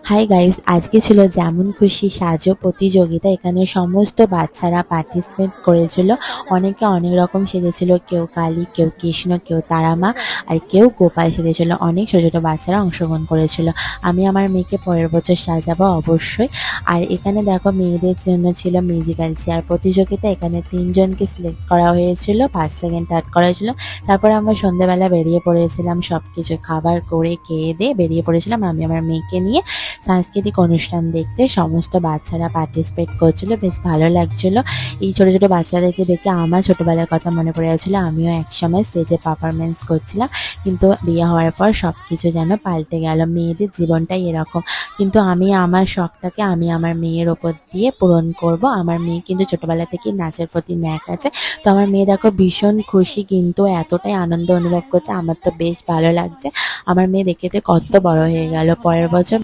Hi guys, আজকে ছিল যেমন খুশি সাজো প্রতিযোগিতা। এখানে সমস্ত বাচ্চারা পার্টিসিপেট করেছিল। অনেকে অনেক রকম সেজেছিল, কেউ কালী, কেউ কৃষ্ণ, কেউ তারামা, আর কেউ গোপাল সেজেছিল। অনেক ছোট ছোট বাচ্চারা অংশগ্রহণ করেছিল। আমি আমার মেয়েকে পরের বছর সাজাবো অবশ্যই। আর এখানে দেখো মেয়েদের জন্য ছিল মিউজিক্যাল চেয়ার প্রতিযোগিতা। এখানে 3জনকে সিলেক্ট করা হয়েছিল, ফার্স্ট সেকেন্ড থার্ড করা হয়েছিল। তারপরে আমরা সন্ধ্যেবেলা বেরিয়ে পড়েছিলাম, সব কিছু খাবার করে খেয়ে দিয়ে বেরিয়ে পড়েছিলাম আমি আমার মেয়েকে নিয়ে সাংস্কৃতিক অনুষ্ঠান দেখতে। সমস্ত বাচ্চারা পার্টিসিপেট করছিল, বেশ ভালো লাগছিল। এই ছোট ছোট বাচ্চাদেরকে দেখে আমার ছোটবেলার কথা মনে পড়ে যাচ্ছিলো। আমিও একসময় স্টেজে পারফরমেন্স করছিলাম, কিন্তু বিয়ে হওয়ার পর সব কিছু যেন পাল্টে গেল। মেয়েদের জীবনটাই এরকম। কিন্তু আমি আমার শখটাকে আমি আমার মেয়ের ওপর দিয়ে পূরণ করব। আমার মেয়ে কিন্তু ছোটবেলা থেকেই নাচের প্রতি ন্যাক আছে। তো আমার মেয়ে দেখো ভীষণ খুশি, কিন্তু এতটাই আনন্দ অনুভব করছে, আমার তো বেশ ভালো লাগছে। আমার মেয়ে দেখতে কত বড় হয়ে গেল। পরের বছর